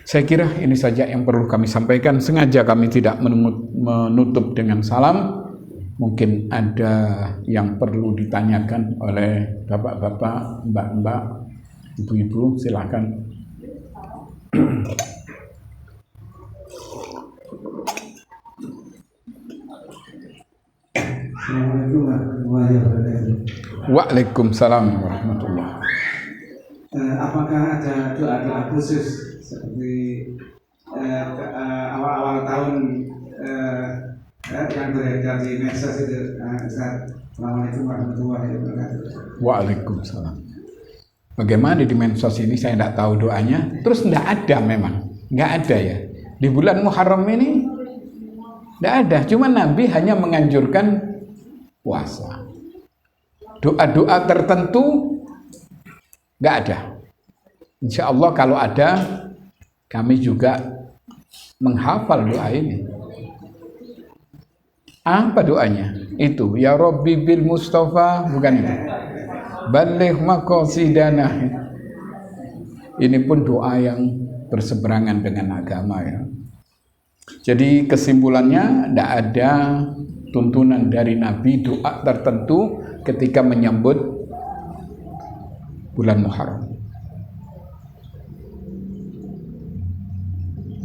Saya kira ini saja yang perlu kami sampaikan. Sengaja kami tidak menutup dengan salam. Mungkin ada yang perlu ditanyakan oleh bapak-bapak, mbak-mbak, ibu-ibu, silakan. Assalamualaikum warahmatullahi wabarakatuh. Waalaikumsalam warahmatullahi. Apakah ada doa-doa khusus seperti awal-awal tahun yang beredar di medsos itu? Assalamualaikum warahmatullahi wabarakatuh. Waalaikumsalam. Bagaimana di medsos ini saya tidak tahu doanya. Terus tidak ada, memang nggak ada, ya. Di bulan Muharram ini tidak ada. Cuma Nabi hanya menganjurkan puasa. Doa-doa tertentu nggak ada. Insya Allah kalau ada, kami juga menghafal doa ini. Apa doanya? Itu, ya Rabbi bil Mustafa, bukan itu. Baligh maqasidana. Ini pun doa yang berseberangan dengan agama, ya. Jadi kesimpulannya, tidak ada tuntunan dari Nabi doa tertentu ketika menyambut bulan Muharram.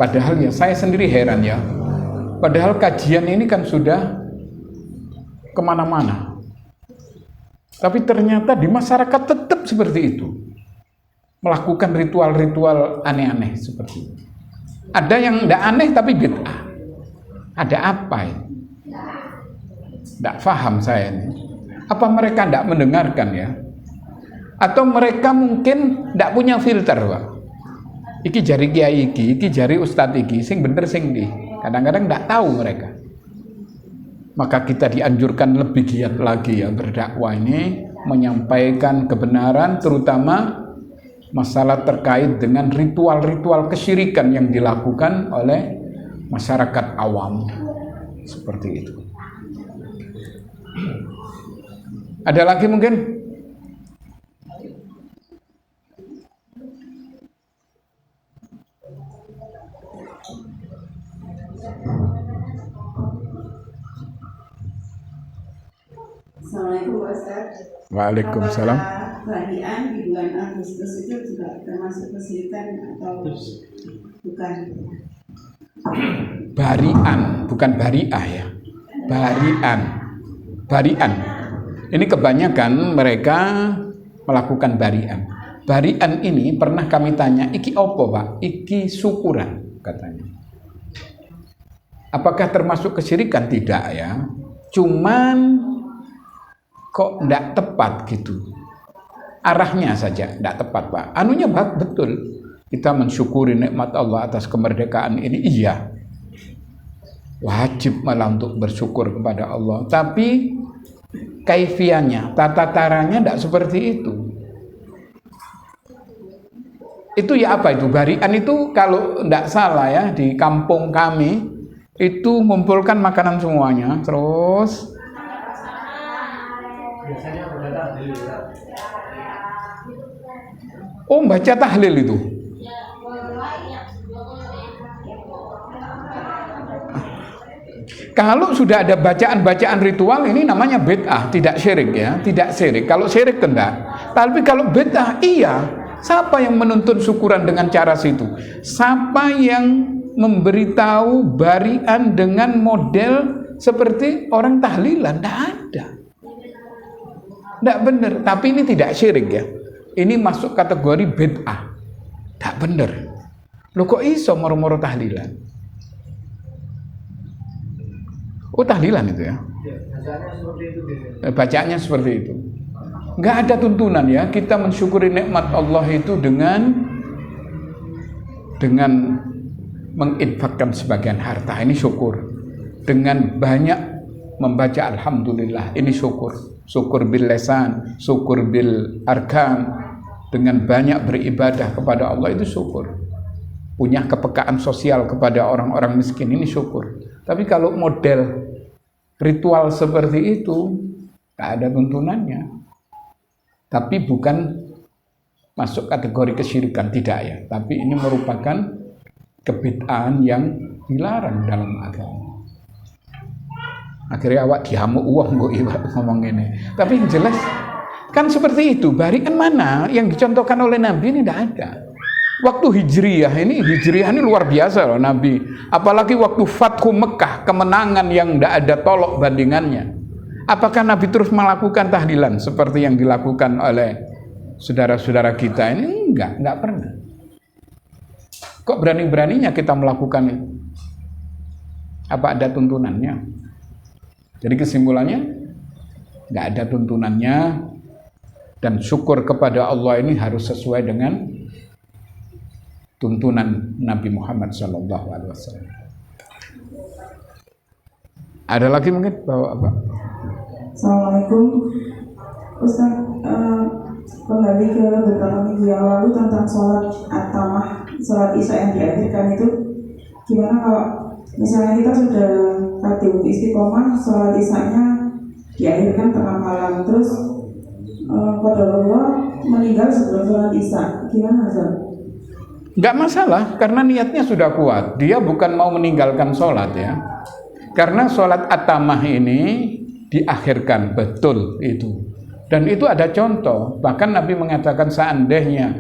Padahal ya saya sendiri heran, ya. Padahal kajian ini kan sudah kemana-mana. Tapi ternyata di masyarakat tetap seperti itu. Melakukan ritual-ritual aneh-aneh seperti itu. Ada yang tidak aneh tapi bid'ah. Ada apa ini? Tidak paham saya ini. Apa mereka tidak mendengarkan ya? Atau mereka mungkin tidak punya filter, Pak? Iki jari kiai iki jari ustadz iki, sing bener sing di. Kadang-kadang tidak tahu mereka. Maka kita dianjurkan lebih giat lagi ya berdakwah ini, menyampaikan kebenaran, terutama masalah terkait dengan ritual-ritual kesyirikan yang dilakukan oleh masyarakat awam. Seperti itu. Ada lagi mungkin? Assalamualaikum Pak Ustaz. Waalaikumsalam. Apakah barian di bulan Agustus itu juga termasuk kesyirikan atau bukan? Barian, bukan bariah ya. Barian. Ini kebanyakan mereka melakukan barian. Barian ini pernah kami tanya, iki opo Pak? Iki syukuran katanya. Apakah termasuk kesyirikan? Tidak ya. Cuman kok tidak tepat gitu. Arahnya saja tidak tepat Pak. Anunya betul. Kita mensyukuri nikmat Allah atas kemerdekaan ini. Iya. Wajib malah untuk bersyukur kepada Allah. Tapi kaifiannya, tata caranya tidak seperti itu. Itu ya apa itu? Barian itu kalau tidak salah ya, di kampung kami itu mengumpulkan makanan semuanya. Terus Biasanya baca tahlil ya. oh, baca tahlil itu. Kalau sudah ada bacaan-bacaan ritual ini namanya bid'ah, tidak syirik ya, tidak syirik. Kalau syirik enggak. Tapi kalau bid'ah iya. Siapa yang menuntun syukuran dengan cara situ? Siapa yang memberitahu barian dengan model seperti orang tahlilan? Tidak ada. Tidak benar, tapi ini tidak syirik ya. Ini masuk kategori bid'ah. Tidak benar. Loh kok iso moro-moro tahlilan? Oh tahlilan itu ya? Bacanya seperti itu. Bacaannya seperti itu. Nggak ada tuntunan ya. Kita mensyukuri nikmat Allah itu dengan menginfakkan sebagian harta. Ini syukur. Dengan banyak membaca alhamdulillah. Ini syukur. Syukur bil lisan, syukur bil arkan, dengan banyak beribadah kepada Allah itu syukur. Punya kepekaan sosial kepada orang-orang miskin ini syukur. Tapi kalau model ritual seperti itu tak ada tuntunannya. Tapi bukan masuk kategori kesyirikan, tidak ya. Tapi ini merupakan kebid'ahan yang dilarang dalam agama. Akhirnya awak diamuk uang ngomong ini. Tapi yang jelas kan seperti itu. Barian mana yang dicontohkan oleh Nabi ini tidak ada. Waktu hijriyah ini luar biasa loh Nabi. Apalagi waktu Fathu Mekah, kemenangan yang tidak ada tolok bandingannya. Apakah Nabi terus melakukan tahlilan seperti yang dilakukan oleh saudara-saudara kita ini? Enggak pernah. Kok berani-beraninya kita melakukan itu? Apa ada tuntunannya? Jadi kesimpulannya, nggak ada tuntunannya, dan syukur kepada Allah ini harus sesuai dengan tuntunan Nabi Muhammad SAW. Ada lagi mungkin bawa apa? Assalamualaikum Ustaz, kembali ke beberapa minggu yang lalu tentang sholat at-tamah, sholat isya yang diakhirkan itu gimana kalau misalnya kita sudah khatib istiqomah, sholat isyanya diakhirkan tengah malam, terus qadarullah meninggal sebelum sholat isya, gimana Ustaz? Nggak masalah, karena niatnya sudah kuat. Dia bukan mau meninggalkan sholat ya. Karena sholat at-tamah ini diakhirkan, betul itu. Dan itu ada contoh. Bahkan Nabi mengatakan seandainya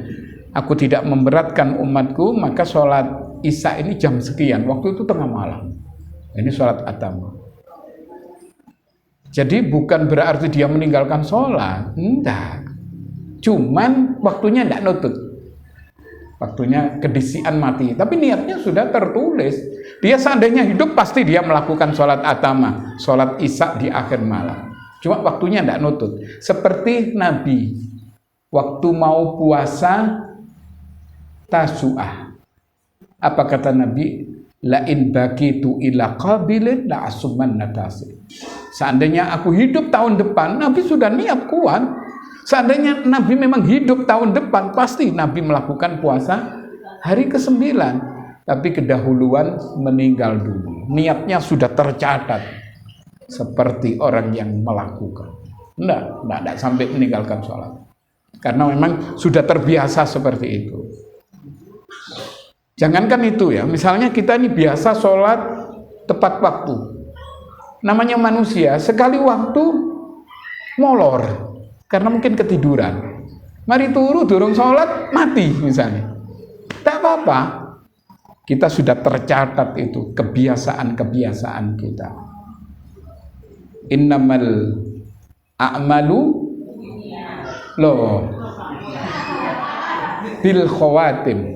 aku tidak memberatkan umatku, maka sholat isya ini jam sekian. Waktu itu tengah malam. Ini sholat at-tamah. Jadi bukan berarti dia meninggalkan sholat, enggak. Cuman waktunya enggak nutut. Waktunya kedisian mati. Tapi niatnya sudah tertulis. Dia seandainya hidup pasti dia melakukan sholat atama, sholat isya di akhir malam. Cuma waktunya enggak nutut. Seperti Nabi waktu mau puasa Tasu'ah. Apa kata Nabi? Lain bagitu ila qabilin la asuman natasi. Seandainya aku hidup tahun depan, Nabi sudah niat kuat. Seandainya Nabi memang hidup tahun depan, pasti Nabi melakukan puasa hari ke-9. Tapi kedahuluan meninggal dulu. Niatnya sudah tercatat seperti orang yang melakukan. Enggak sampai meninggalkan sholat. Karena memang sudah terbiasa seperti itu. Jangankan itu ya, misalnya kita ini biasa sholat tepat waktu. Namanya manusia, sekali waktu molor, karena mungkin ketiduran. Mari turu, durung sholat, mati misalnya. Tak apa-apa, kita sudah tercatat itu, kebiasaan-kebiasaan kita. Innamal a'malu bil khawatim.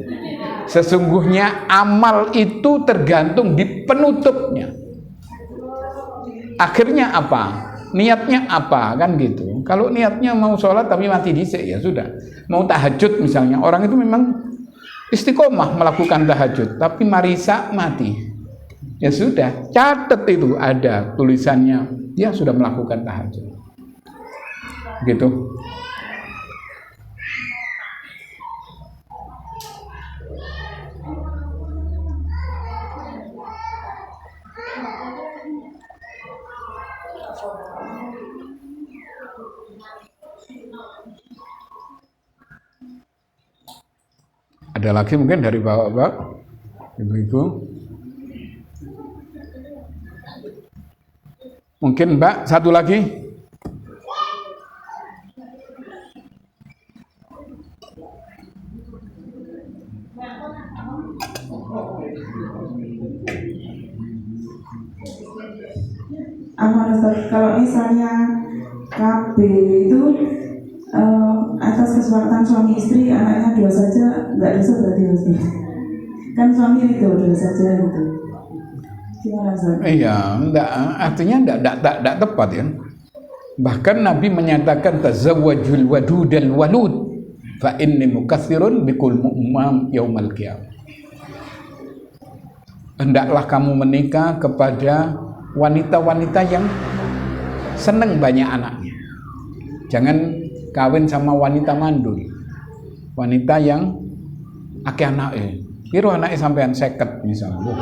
Sesungguhnya amal itu tergantung di penutupnya. Akhirnya apa? Niatnya apa? Kan gitu. Kalau niatnya mau sholat tapi mati dhisik, ya sudah. Mau tahajud misalnya, orang itu memang istiqomah melakukan tahajud, tapi marisa mati. Ya sudah, catat itu, ada tulisannya, dia sudah melakukan tahajud. Gitu. Ada lagi mungkin dari bapak-bapak, ibu-ibu? Mungkin Mbak, satu lagi? Kalau misalnya KB itu atas kesepakatan suami istri, anaknya 2 saja, nggak dosa berarti Ustaz. Kan suami itu 2 saja gitu. Gimana Ustaz? Iya, artinya enggak tepat ya. Bahkan Nabi menyatakan tazawwajul wadudal walud fa inni mukatsirun bikul mu'mam yaumal qiyamah. Hendaklah kamu menikah kepada wanita-wanita yang senang banyak anaknya. Jangan kawin sama wanita mandul, wanita yang akeh anake. Kira anake sampean 50 misalnya.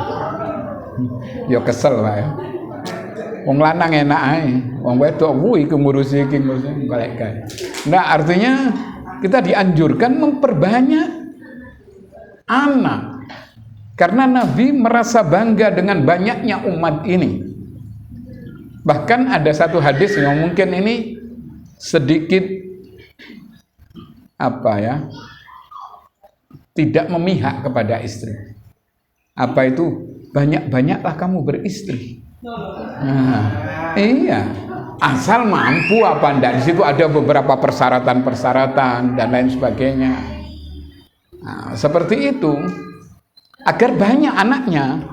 Ya kesel Pak ya. Wong lanang enak ae, wong wedok kuwi ngurusi iki ngurusi golek gawe. Nah, artinya kita dianjurkan memperbanyak anak. Karena Nabi merasa bangga dengan banyaknya umat ini. Bahkan ada satu hadis yang mungkin ini sedikit tidak memihak kepada istri. Apa itu? Banyak-banyaklah kamu beristri. Nah, iya. Asal mampu apa enggak. Di situ ada beberapa persyaratan-persyaratan dan lain sebagainya. Nah, seperti itu. Agar banyak anaknya.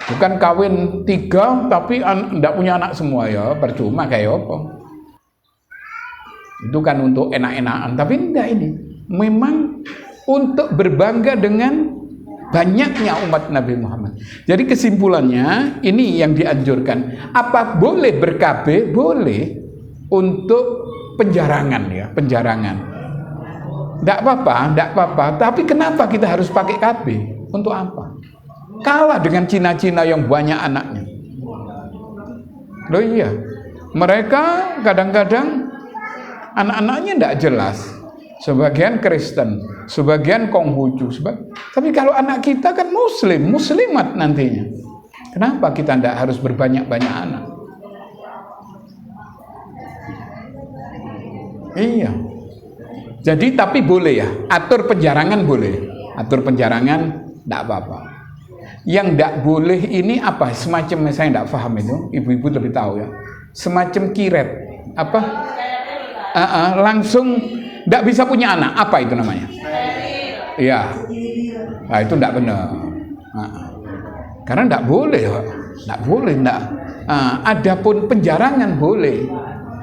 Bukan kawin 3 tapi enggak punya anak semua, ya percuma kayak apa. Itu kan untuk enak-enakan, tapi enggak ini. Memang untuk berbangga dengan banyaknya umat Nabi Muhammad. Jadi kesimpulannya ini yang dianjurkan. Apa boleh ber-KB? Boleh untuk penjarangan ya, penjarangan. Enggak apa-apa. Tapi kenapa kita harus pakai KB? Untuk apa? Kalah dengan Cina-Cina yang banyak anaknya. Loh iya. Mereka kadang-kadang anak-anaknya enggak jelas. Sebagian Kristen, sebagian Konghucu. Tapi kalau anak kita kan muslimat nantinya. Kenapa kita tidak harus berbanyak-banyak anak? Iya. Jadi tapi boleh ya, atur penjarangan boleh. Atur penjarangan tidak apa-apa. Yang tidak boleh ini apa? Semacam saya tidak paham itu. Ibu-ibu lebih tahu ya. semacam kiret, apa? Langsung tidak bisa punya anak, apa itu namanya? Iya, nah, itu tidak benar. Karena tidak boleh, tidak boleh, tidak. Adapun penjarangan boleh.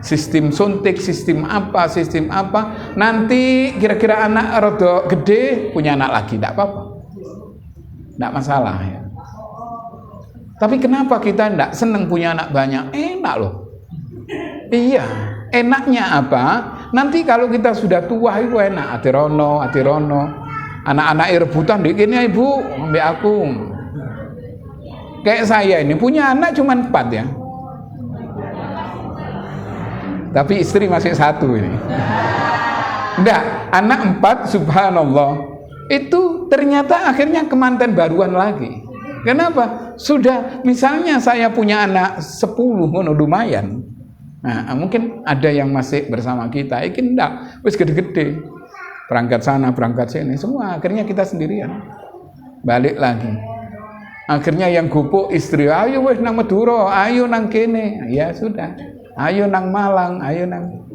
Sistem suntik, sistem apa, nanti kira-kira anak rada gede punya anak lagi, tidak apa-apa, tidak masalah ya. Tapi kenapa kita tidak senang punya anak banyak? Enak loh. Iya, enaknya apa? Nanti kalau kita sudah tua itu enak, atirono, anak-anak rebutan dikini ibu, ambil aku. Kayak saya ini punya anak cuma 4 ya. Tapi istri masih 1 ini. Enggak, anak 4 subhanallah. Itu ternyata akhirnya kemanten baruan lagi. Kenapa? Sudah misalnya saya punya anak 10 lumayan. Nah, mungkin ada yang masih bersama kita. Ini enggak, wis gede-gede. Berangkat sana, berangkat sini, semua akhirnya kita sendirian. Balik lagi. Akhirnya yang gupuk istri, ayo wis nang Madura, ayo nang kene. Ya sudah. Ayo nang Malang, ayo nang.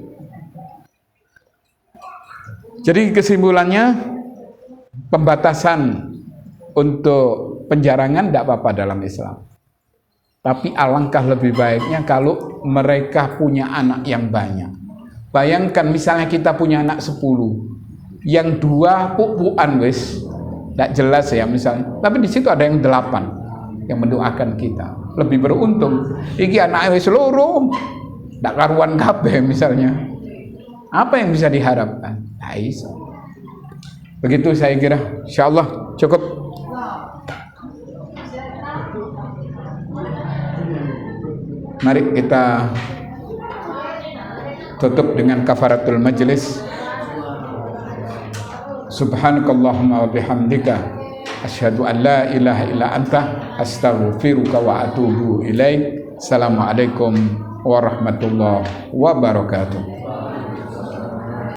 Jadi kesimpulannya, pembatasan untuk penjarangan tidak apa-apa dalam Islam. Tapi alangkah lebih baiknya kalau mereka punya anak yang banyak. Bayangkan misalnya kita punya anak 10, yang 2 puk-pukan wis, tidak jelas ya misalnya. Tapi di situ ada yang 8 yang mendoakan kita. Lebih beruntung. Iki anak wis loro. Tak karuan kabeh misalnya. Apa yang bisa diharapkan? Nah, iso. Begitu saya kira. Insyaallah cukup. Mari kita tutup dengan kafaratul majlis. Subhanakallahumma wa bihamdika asyhadu an la ilaha illa anta astaghfiruka wa atubu ilaik. Assalamualaikum warahmatullahi wabarakatuh.